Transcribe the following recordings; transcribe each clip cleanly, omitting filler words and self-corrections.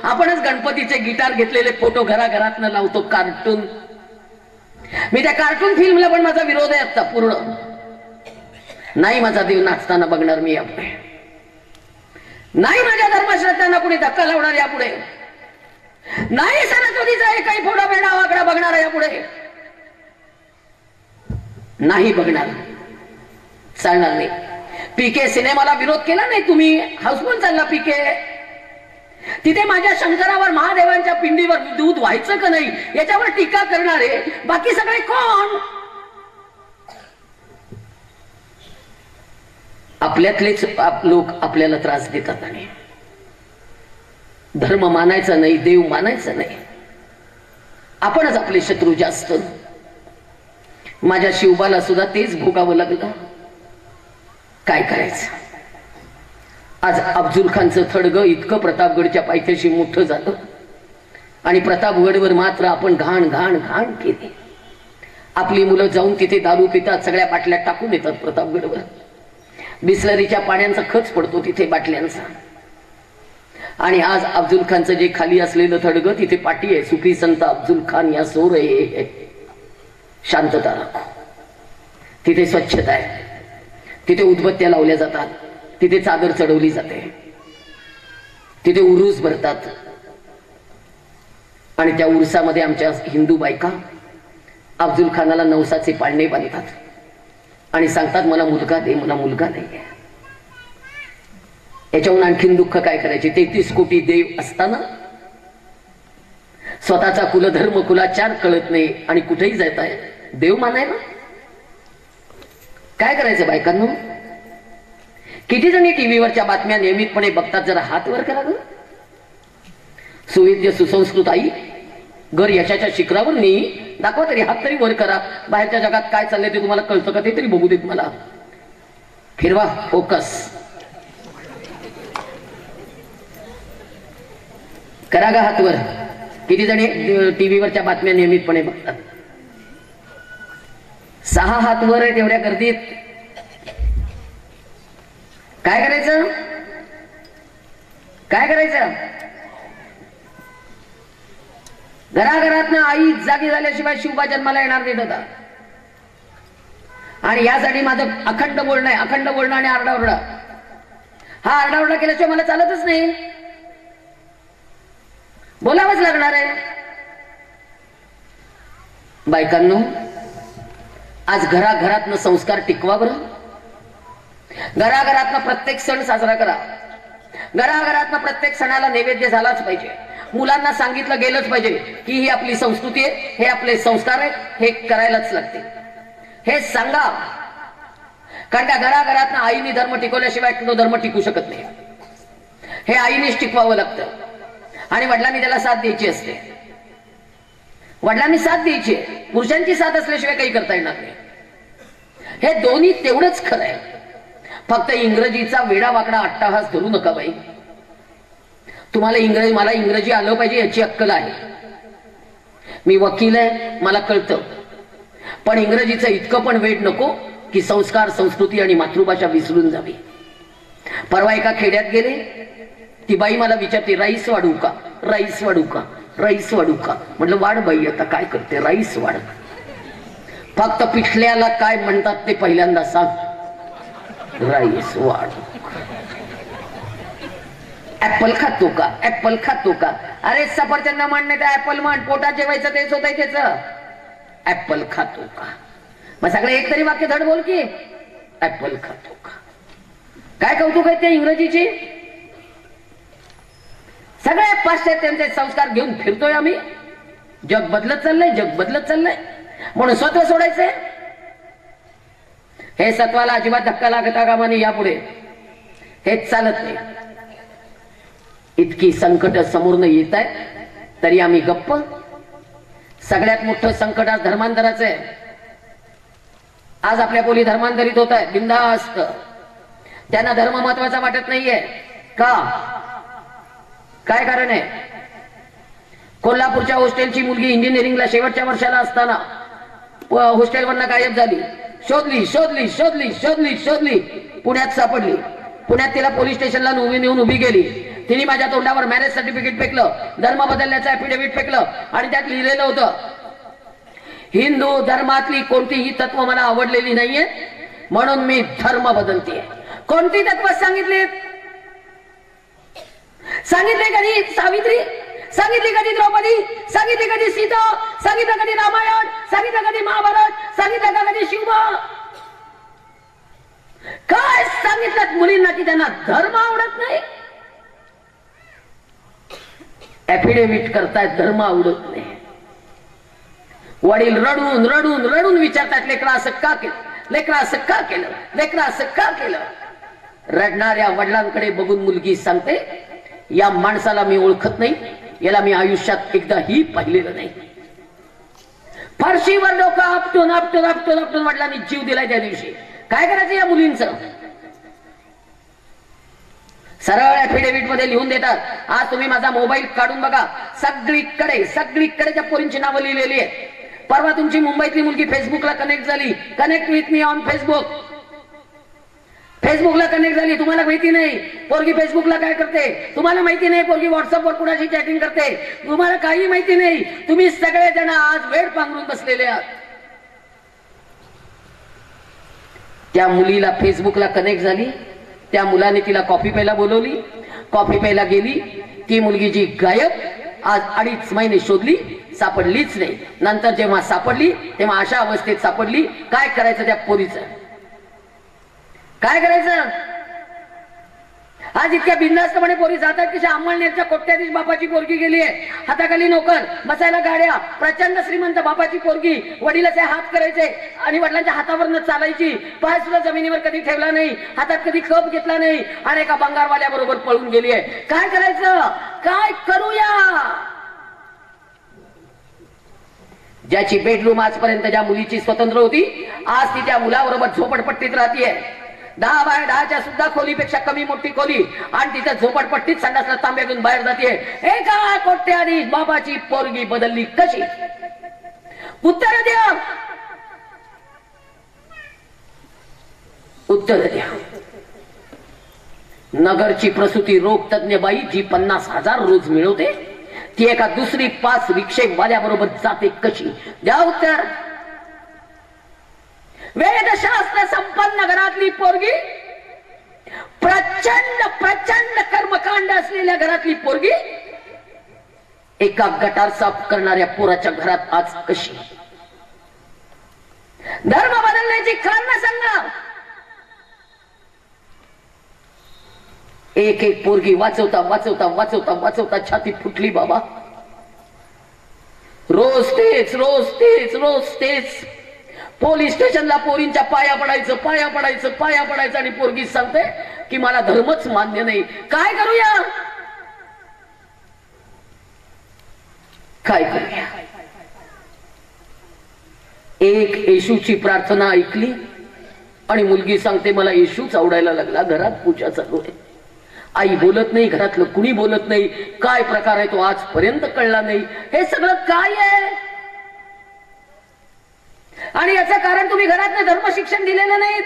आपणच गणपतीचे गिटार घेतलेले फोटो घराघरातनं लावतो, कार्टून. मी त्या कार्टून फिल्मला पण माझा विरोध आहे आता पूर्ण. नाही माझा देव नाचताना बघणार मी यापुढे. नाही माझ्या धर्मश्रद्धांना कुणी धक्का लावणार यापुढे. नाही सणासुदीचा एकही फोटो वेडा वाकडा बघणार यापुढे. नाही बघणार, चालणार नाही. पीके सिनेमाला विरोध केला नाही तुम्ही, हाऊसफुल चालला पीके. तिथे माझ्या शंकरावर महादेवांच्या पिंडीवर दूध व्हायचं का नाही याच्यावर टीका करणारे बाकी सगळे कोण? आपल्यातलेच लोक आपल्याला त्रास देतात. आणि धर्म मानायचा नाही, देव मानायचा नाही, आपणच आपले शत्रू जास्त. माझ्या शिवबाला सुद्धा तेच भोगावं लागलं. काय करायचं? आज अफजल खानचं थडगं इतकं प्रतापगडच्या पायथ्याशी मोठं झालं आणि प्रतापगडवर मात्र आपण घाण घाण घाण केली. आपली मुलं जाऊन तिथे दारू पितात, सगळ्या बाटल्या टाकून येतात प्रतापगडवर. बिस्लरीच्या पाण्याचा खच पडतो तिथे बाटल्यांचा. आणि आज अफजल खानचं जे खाली असलेलं थडगं तिथे पाटी आहे, सुफी संत अफजल खान या सोर आहे. शांतता राखो. तिथे स्वच्छता आहे, तिथे उदबत्त्या लावल्या जातात, तिथे चादर चढवली जाते, तिथे उरूस भरतात. आणि त्या उरसामध्ये आमच्या हिंदू बायका अफजल खानाला नवसाचे पाळणे बांधतात आणि सांगतात मला मुलगा दे, मला मुलगा नाही. याच्याहून आणखीन दुःख काय करायचे? 33 कोटी देव असताना स्वतःचा कुलधर्म कुलाचार कळत नाही आणि कुठेही जात आहे देव मानायला. काय करायचं बायकांनो? किती जणी टीव्हीवरच्या बातम्या नियमितपणे बघतात? जरा हात वर करा. सुविद्य सुसंस्कृत आई घर यशाच्या शिखरावर नाही दाखवा, तरी हात तरी वर करा. बाहेरच्या जगात काय चाललंय ते तुम्हाला कळतं का ते तरी बघू देत मला. फिरवा फोकस करा गा हात वर. किती जणी टीव्हीवरच्या बातम्या नियमितपणे बघतात? 6 हात वर आहे तेवढ्या गर्दीत. काय करायचं? काय करायचं? घराघरातनं आई जागी झाल्याशिवाय शिवबा जन्माला येणार नाही दादा. आणि यासाठी माझं अखंड बोलणं आहे, अखंड बोलणं आणि आरडाओरडा. हा आरडाओरडा केल्याशिवाय मला चालतच नाही, बोलावंच लागणार आहे. बायकांनो, आज घराघरातनं संस्कार टिकवा बरं. घराघरातनं प्रत्येक सण साजरा करा. घराघरातनं प्रत्येक सणाला नैवेद्य झालाच पाहिजे. मुलांना सांगितलं गेलंच पाहिजे की ही आपली संस्कृती आहे, हे आपले संस्कार आहेत, हे करायलाच लागते. हे सांगा, कारण त्या घराघरातनं आईने धर्म टिकवल्याशिवाय तो धर्म टिकू शकत नाही. हे आईनेच टिकवावं लागतं आणि वडिलांनी त्याला साथ द्यायची असते. वडिलांनी साथ द्यायची, पुरुषांची साथ असल्याशिवाय काही करता येणार नाही. हे दोन्ही तेवढंच खरं आहे. फक्त इंग्रजीचा वेडा वाकडा अट्टाहास धरू नका बाई. तुम्हाला इंग्रजी, मला इंग्रजी आलं पाहिजे याची अक्कल आहे. मी वकील आहे, मला कळतं. पण इंग्रजीचं इतकं पण वेड नको की संस्कार, संस्कृती आणि मातृभाषा विसरून जावी. परवा एका खेड्यात गेले, ती बाई मला विचारते राईस वाढू का, राईस वाढू का, राईस वाढू का. म्हटलं वाढ बाई, आता काय करते, राईस वाढ. फक्त पिठल्याला काय म्हणतात ते पहिल्यांदा सांग. राईस वाढ. ऍपल खातो का, ऍपल खातो का? अरे सफरचंद म्हणणे तर ऍपल म्हण, पोटात जेवायचं तेच होत आहे त्याचं. ऍपल खातो का? मग सगळं एक तरी वाक्य धड बोल की ऍपल खातो का. काय कौतुक आहे त्या इंग्रजीची. सगळे पाश्चात्यांचे संस्कार घेऊन फिरतोय आम्ही. जग बदलत चाललंय, जग बदलत चाललंय, म्हणून स्वत्व सोडायचंय. हे सत्वाला अजिबात धक्का लागता कामा नये यापुढे. हेच चालत नाही. इतकी संकट समोरनं येत आहे तरी आम्ही गप्प. सगळ्यात मोठं संकट आज धर्मांतराचं आहे. आज आपल्या पोली धर्मांतरित होत आहे बिनधास्त. त्यांना धर्म महत्वाचा वाटत नाहीये का? काय कारण आहे? कोल्हापूरच्या हॉस्टेलची मुलगी इंजिनिअरिंगला शेवटच्या वर्षाला असताना हॉस्टेलवरनं गायब झाली. शोधली शोधली शोधली शोधली शोधली, पुण्यात सापडली. पुण्यात तिला पोलीस स्टेशनला नेऊन उभी केली तिने माझ्या तोंडावर मॅरेज सर्टिफिकेट फेकलं, धर्म बदलण्याचं ऍफिडेव्हिट फेकलं आणि त्यात लिहिलेलं होतं, हिंदू धर्मातली कोणतीही तत्व मला आवडलेली नाहीये म्हणून मी धर्म बदलते. कोणती तत्व सांगितली? सांगितले कधी सावित्री? सांगितली कधी द्रौपदी? सांगितली कधी सीता? सांगितलं कधी रामायण? सांगितलं कधी महाभारत? सांगितलं का कधी शिवबा? काय सांगितलं मुलींना की त्यांना धर्म आवडत नाही? ऍफिडेव्हिट करतायत धर्म आवडत नाही. वडील रडून रडून रडून विचारतात, लेकरा असं का केलं? लेकरा असं का केलं? लेकरा असं का केलं? रडणाऱ्या वडिलांकडे बघून मुलगी सांगते, या माणसाला मी ओळखत नाही, याला मी आयुष्यात एकदाही पाहिलेलं नाही. फारशीवर डोकं आपटून आपटून आपटून आपटून वडिलांनी जीव दिलाय त्या दिवशी. काय करायचं या मुलींचं? सरळ ऍफिडेव्हिट मध्ये लिहून देतात. आज तुम्ही माझा मोबाईल काढून बघा, सगळीकडे सगळीकडे त्या पोरींची नावं लिहिलेली आहे. परवा तुमची मुंबईतली मुलगी फेसबुकला कनेक्ट झाली, connect with me on Facebook. फेसबुकला कनेक्ट झाली, तुम्हाला माहिती नाही पोरगी फेसबुकला काय करते, तुम्हाला माहिती नाही पोरगी व्हॉट्सअपवर कुणाशी चॅटिंग करते, तुम्हाला काही माहिती नाही. तुम्ही सगळे जण आज वेळ पांघरून बसलेले आहात. त्या मुलीला फेसबुकला कनेक्ट झाली, त्या मुलाने तिला कॉफी प्यायला बोलवली, कॉफी प्यायला गेली, ती मुलगी जी गायब. आज 2.5 महिने शोधली, सापडलीच नाही. नंतर जेव्हा सापडली तेव्हा अशा अवस्थेत सापडली. काय करायचं त्या पोरीचं? काय करायचं? आज इतक्या बिनधास्तपणे पोरी जातात की अंमळनेरच्या कोट्याधीश बापाची पोरगी गेली आहे, हाताखाली नोकर, बसायला गाड्या, प्रचंड श्रीमंत बापाची पोरगी, वडिलाचे हात करायचे आणि वडिलांच्या हातावरनं चालायची, पाय सुद्धा जमिनीवर कधी ठेवला नाही, हातात कधी कप घेतला नाही आणि एका बंगारवाल्या बरोबर पळून गेली आहे. काय करायचं? काय करूया? ज्याची बेडरूम आजपर्यंत ज्या मुलीची स्वतंत्र होती, आज ती त्या मुलाबरोबर झोपडपट्टीत राहतीये. 10 बाय 10च्या सुद्धा खोलीपेक्षा कमी मोठी खोली आणि तिथं झोपडपट्टीत संडासला तांब्या घेऊन बाहेर जाते. एका कोट्याधीश बाबाची पोरगी बदलली कशी? उत्तर द्या, उत्तर द्या. नगरची प्रसूती रोग तज्ञ बाई जी 50,000 रोज मिळवते, ती एका दुसरी 5 रिक्षेवाल्याबरोबर जाते कशी? द्या उत्तर. वेदशास्त्र संपन्न घरातली पोरगी, प्रचंड प्रचंड कर्मकांड असलेल्या घरातली पोरगी, एका गटार साफ करणाऱ्या पोराच्या घरात आज कशी? धर्म बदलण्याची कारण सांगा. एक एक पोरगी वाचवता वाचवता वाचवता वाचवता छाती फुटली बाबा. रोज तेच रोज तेच रोज तेच. पोलीस स्टेशनला पोरींच्या पाया पडायचं पाया पडायचं पाया पडायचं आणि पोरगी सांगते की मला धर्मच मान्य नाही. काय करूया? काय करूया? एक येशूची प्रार्थना ऐकली आणि मुलगी सांगते मला येशूच आवडायला लागला, घरात पूजा चालू आहे. आई बोलत नाही, घरातलं कुणी बोलत नाही. काय प्रकार आहे तो आजपर्यंत कळला नाही. हे सगळं काय आहे? आणि याचं कारण तुम्ही घरातनं धर्म शिक्षण दिलेलं नाही,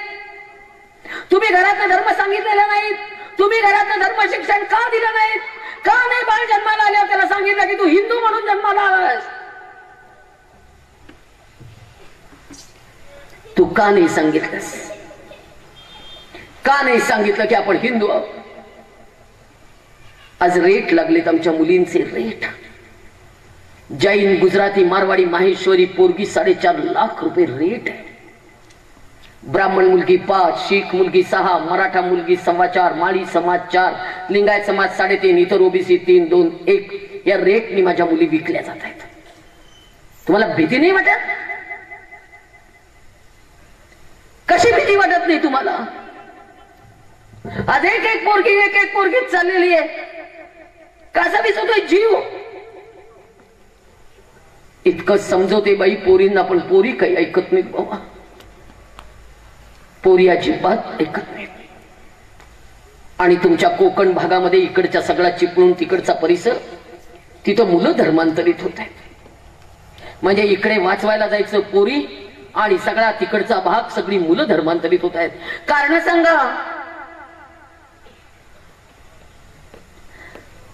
तुम्ही घरातनं धर्म सांगितलेलं नाही, तुम्ही घरातनं धर्म शिक्षण का दिलं नाही? का नाही बाळ जन्माला आल्यावर त्याला सांगितलं की तू हिंदू म्हणून जन्माला आलास? तू का नाही सांगितलंस? का नाही सांगितलं की आपण हिंदू आहोत? आज रेट लागलेत आमच्या मुलींचे, रेट. जैन, गुजराती, मारवाडी, माहेश्वरी पोरगी 4.5 लाख रुपये रेट आहे. ब्राह्मण मुलगी 5, शीख मुलगी 6, मराठा मुलगी 4.25, माळी समाज 4, लिंगायत समाज 3.5, इतर ओबीसी 3, 2, 1 या रेटनी माझ्या मुली विकल्या जात आहेत. तुम्हाला भीती नाही वाटत? कशी भीती वाटत नाही तुम्हाला? आज एक एक पोरगी चाललेली आहे. कसा दिसतोय जीव? इतकं समजवते बाई पोरींना, पण पोरी काही ऐकत नाहीत बाबा. पोरी अजिबात ऐकत नाहीत. आणि तुमच्या कोकण भागामध्ये इकडच्या सगळा चिपळूण तिकडचा परिसर, तिथं मुलं धर्मांतरित होत आहेत. म्हणजे इकडे वाचवायला जायचं पोरी आणि सगळा तिकडचा भाग सगळी मुलं धर्मांतरित होत आहेत. कारण सांगा.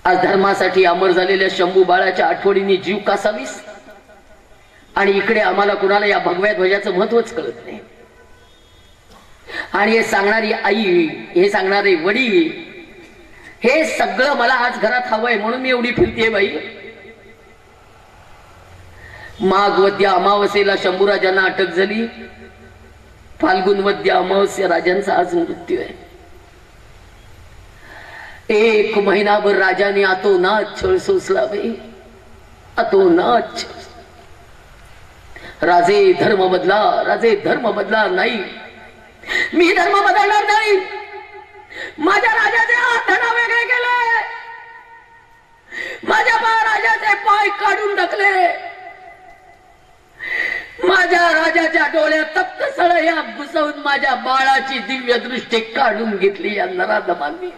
आज धर्मासाठी अमर झालेल्या शंभू बाळाच्या आठवणीने जीव कासावीस, आणि इकडे आम्हाला कुणाला या भगव्या ध्वजाचं महत्वच कळत नाही. आणि हे सांगणारी आई, हे सांगणारे वडील, हे सगळं मला आज घरात हवंय म्हणून मी एवढी फिरतेय बाई. माघ वद्य अमावस्येला शंभूराजांना अटक झाली. फाल्गुन वद्य अमावस्या राजांचा आज मृत्यू आहे. 1 महिनाभर राजाने अतोनात छळ सोसला बाई, अतोनात छळ. राजे धर्म बदला, राजे धर्म बदला. नाही, मी धर्म बदलणार नाही. माझ्या राजाचे हात धडा वेगळे केले, माझ्या राजाचे पाय काढून टाकले, माझ्या राजाच्या डोळ्यात तप्त सळया घुसवून माझ्या बाळाची दिव्य दृष्टी काढून घेतली या नराधमांनी.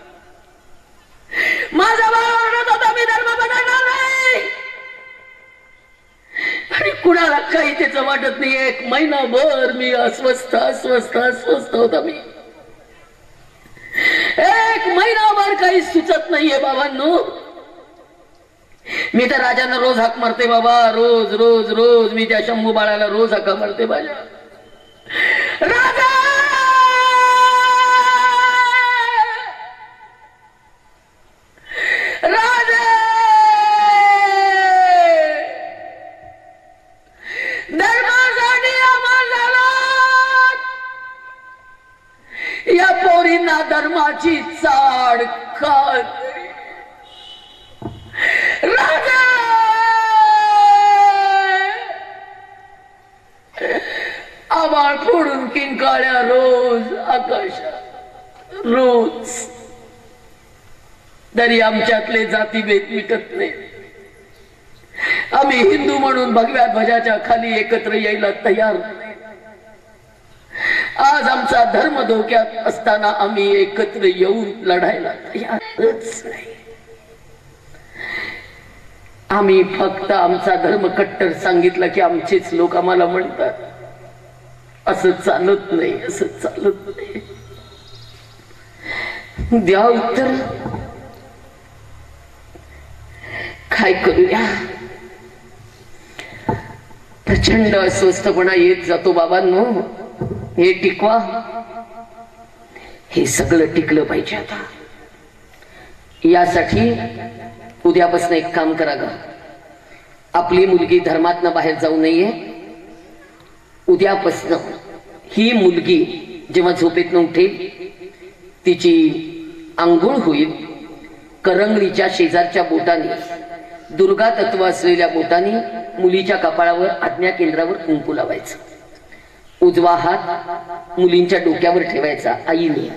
माझा बाळ ओरडत होता, मी धर्म बदलणार नाही. आणि कुणाला काही त्याचं वाटत नाही. 1 महिनाभर मी अस्वस्थ होता. मी 1 महिनाभर काही सुचत नाहीये बाबांनो. मी तर राजांना रोज हाक मारते बाबा, रोज रोज रोज. मी त्या शंभू बाळाला रोज हाका मारते माझ्या राजा. राजा धर्मासाठी अमर झाला. या पोरींना धर्माची चाड का. राजा आभाळ फोडून किंकाळ्या रोज आकाशात, रोज. तरी आमच्यातले जातीभेद मिटत नाही. आम्ही हिंदू म्हणून भगव्या ध्वजाच्या खाली एकत्र यायला तयार नाही. आज आमचा धर्म धोक्यात असताना आम्ही एकत्र येऊन लढायला तयारच नाही. आम्ही फक्त आमचा धर्म कट्टर सांगितलं की आमचेच लोक आम्हाला म्हणतात असं चालत नाही, असं चालत नाही. द्या उत्तर. काय करूया. प्रचंड अस्वस्थपणा येत जातो बाबांनो. हे टिकवा. हे सगळं टिकलं पाहिजे. आता यासाठी उद्यापासून एक काम करा ग. आपली मुलगी धर्मातनं बाहेर जाऊ नये. उद्यापासून ही मुलगी जेव्हा झोपेतनं उठेल, तिची आंघोळ होईल. करंगळीच्या शेजारच्या बोटाने, दुर्गा तत्व असलेल्या बोटाने मुलीच्या कपाळावर, आज्ञा केंद्रावर कुंकू लावायचं. उजवा हात मुलींच्या डोक्यावर ठेवायचा आईने,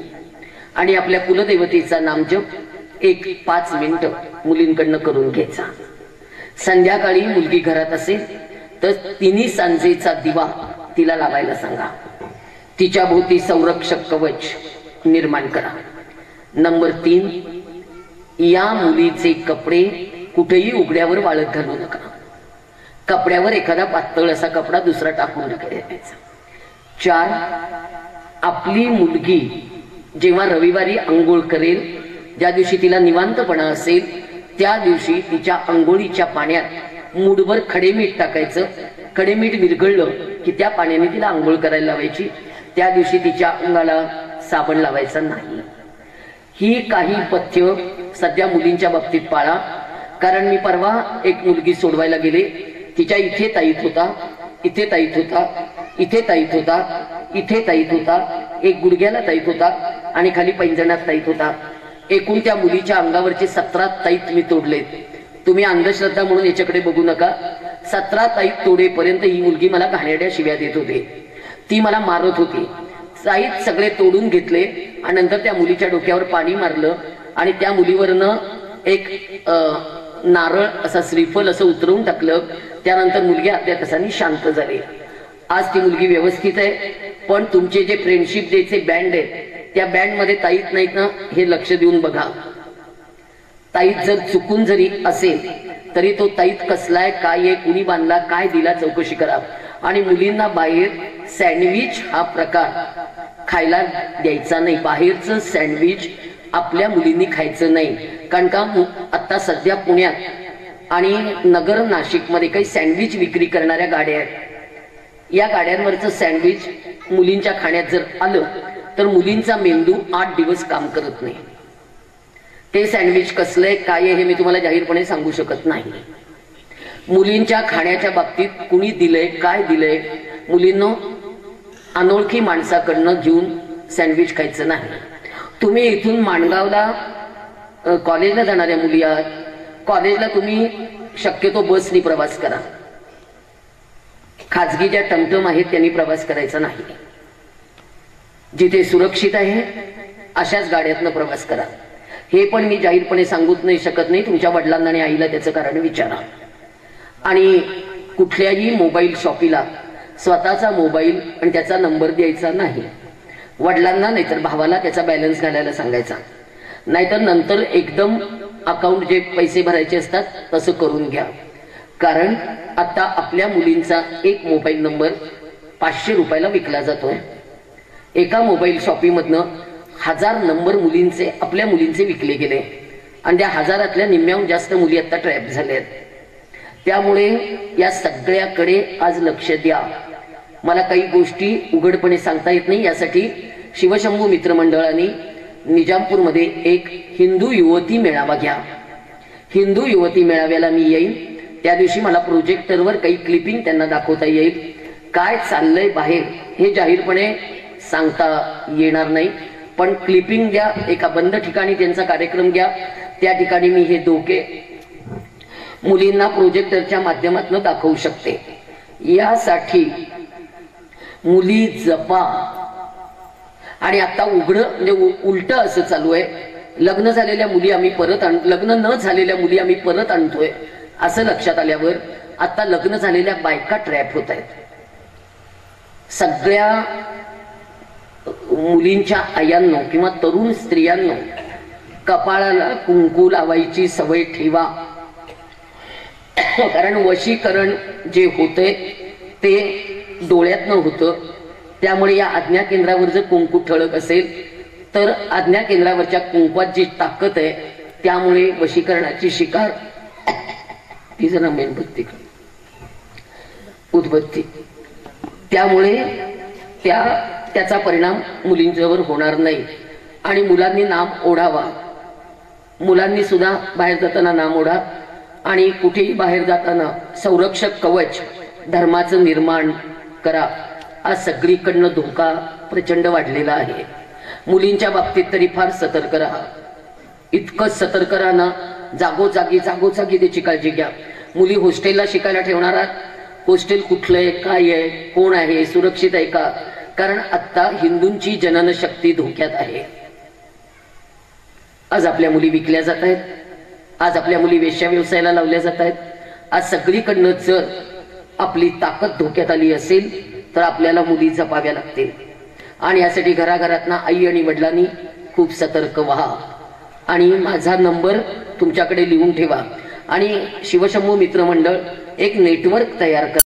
आणि आपल्या कुलदेवतेचा नामजप 1-5 मिनिटं मुलींकडनं करून घ्यायचा. संध्याकाळी मुलगी घरात असेल तर 3 सांजेचा दिवा तिला लावायला सांगा. तिच्या भोवती संरक्षक कवच निर्माण करा. नंबर 3, या मुलीचे कपडे कुठेही उघड्यावर वाळत घालू नका. कपड्यावर एखादा पातळ असा कपडा दुसरा टाकून टाकायचा. 4, आपली मुलगी जेव्हा रविवारी आंघोळ करेल, ज्या दिवशी तिला निवांतपणा असेल, त्या दिवशी तिच्या आंघोळीच्या पाण्यात मूठभर खडे मीठ टाकायचं. खडे मीठ विरघळलं की त्या पाण्याने तिला आंघोळ करायला लावायची. त्या दिवशी तिच्या अंगाला साबण लावायचा नाही. ही काही पथ्य सध्या मुलींच्या बाबतीत पाळा. कारण मी परवा एक मुलगी सोडवायला गेले. तिच्या इथे ताईत होता, इथे ताईत होता, इथे ताईत होता, इथे ताईत होता, एक गुडघ्याला ताईत होता आणि खाली पैंजणात ताईत होता. एकूण त्या मुलीच्या अंगावरचे 17 ताईत मी तोडलेत. तुम्ही अंधश्रद्धा म्हणून याच्याकडे बघू नका. 17 ताईत तोडेपर्यंत ही मुलगी मला घाणेरड्या शिव्या देत होती. ती मला मारत होती. ताईत सगळे तोडून घेतले आणि नंतर त्या मुलीच्या डोक्यावर पाणी मारलं आणि त्या मुलीवरनं एक नारळ असा श्रीफल असं उतरवून टाकलं. त्यानंतर मुलगी अर्ध्या तासांनी शांत झाली. आज ती मुलगी व्यवस्थित आहे. पण तुमचे जे फ्रेंडशिप डेचे बँड आहेत त्या बँड मध्ये ताईत नाहीत ना, हे लक्ष देऊन बघा. ताईत जर चुकून जरी असेल तरी तो ताईत कसलाय, काय आहे, कुणी बांधला, काय दिला, चौकशी करा. आणि मुलींना बाहेर सँडविच हा प्रकार खायला द्यायचा नाही. बाहेरचं सँडविच आपल्या मुलींनी खायचं नाही. कारण का आता सध्या पुण्यात आणि नगर नाशिकमध्ये काही सँडविच विक्री करणाऱ्या गाड्या आहेत. या गाड्यांवरचं सँडविच मुलींच्या खाण्यात जर आलं तर मुलींचा मेंदू 8 दिवस काम करत नाही. ते सँडविच कसलंय काय आहे हे मी तुम्हाला जाहीरपणे सांगू शकत नाही. मुलींच्या खाण्याच्या बाबतीत कुणी दिलंय काय दिलंय, मुलींनो अनोळखी माणसाकडनं घेऊन सँडविच खायचं नाही. तुम्ही इथून माणगावला कॉलेजला जाणाऱ्या मुली आहात, कॉलेजला तुम्ही शक्यतो बसनी प्रवास करा. खाजगी ज्या टमटम आहेत त्यांनी प्रवास करायचा नाही. जिथे सुरक्षित आहे अशाच गाड्यातनं प्रवास करा. हे पण मी जाहीरपणे सांगूच नाही शकत नाही. तुमच्या वडिलांना आणि आईला त्याचं कारण विचारा. आणि कुठल्याही मोबाईल शॉपीला स्वतःचा मोबाईल आणि त्याचा नंबर द्यायचा नाही. वडिलांना नाहीतर भावाला त्याचा बॅलन्स घालायला सांगायचा. नाहीतर नंतर एकदम अकाउंट जे पैसे भरायचे असतात तसं करून घ्या. कारण आता आपल्या मुलींचा एक मोबाईल नंबर 500 रुपयाला विकला जातोय. एका मोबाईल शॉपीमधनं 1000 नंबर मुलींचे आपल्या मुलींचे विकले गेले आणि त्या 1000तल्या निम्म्याहून जास्त मुली आता ट्रॅप झाल्यात. त्यामुळे या सगळ्याकडे आज लक्ष द्या. मला काही गोष्टी उघडपणे सांगता येत नाही, यासाठी शिवशंभू मित्रमंडळाने निजामपूरमध्ये एक हिंदू युवती मेळावा घ्या. हिंदू युवती मेळाव्याला मी येईन. त्या दिवशी मला प्रोजेक्टरवर काही क्लिपिंग त्यांना दाखवता येईल. काय चाललंय बाहेर हे जाहीरपणे सांगता येणार नाही, पण क्लिपिंग घ्या. एका बंद ठिकाणी त्यांचा कार्यक्रम घ्या. त्या ठिकाणी मी हे धोके मुलींना प्रोजेक्टरच्या माध्यमातून दाखवू शकते. यासाठी मुली जपा. आणि आता उघड म्हणजे उलट असं चालू आहे, लग्न झालेल्या मुली आम्ही परत लग्न न झालेल्या मुली आम्ही परत आणतोय असं लक्षात आल्यावर आता लग्न झालेल्या बायका ट्रॅप होत आहेत. सगळ्या मुलींच्या आयांनो किंवा तरुण स्त्रियांनो कपाळाला कुंकू लावायची सवय ठेवा. कारण वशीकरण जे होते ते डोळ्यातनं होतं. त्यामुळे या आज्ञा केंद्रावर जर कुंकू ठळक असेल तर आज्ञा केंद्रावरच्या कुंकवात जी ताकद आहे त्यामुळे वशीकरणाची शिकार ती जरा मेणबत्ती उदबत्ती, त्यामुळे त्याचा परिणाम मुलींच्यावर होणार नाही. आणि मुलांनी नाम ओढावा. मुलांनी सुद्धा बाहेर जाताना नाम ओढा. आणि कुठेही बाहेर जाताना संरक्षक कवच धर्माचं निर्माण करा. आज सगळीकडनं धोका प्रचंड वाढलेला आहे. मुलींच्या बाबतीत तरी फार सतर्क राहा. इतकं सतर्क राहा, जागोजागी त्याची काळजी घ्या. मुली हॉस्टेलला शिकायला ठेवणार आहात, हॉस्टेल कुठलं आहे, काय आहे, कोण आहे, सुरक्षित आहे का? कारण आता हिंदूंची जनन शक्ती धोक्यात आहे. आज आपल्या मुली विकल्या जात आहेत. आज आपल्या मुली वेश्या व्यवसायाला लावल्या जात आहेत. आज सगळीकडनं जर आपली ताकद धोक्यात आली असेल तर आपल्याला मुली जपाव्या लागतील. आणि यासाठी घराघरातना आई आणि वडिलांनी खूप सतर्क व्हा. आणि माझा नंबर तुमच्याकडे लिहून ठेवा. आणि शिवशंभू मित्रमंडळ एक नेटवर्क तयार करा.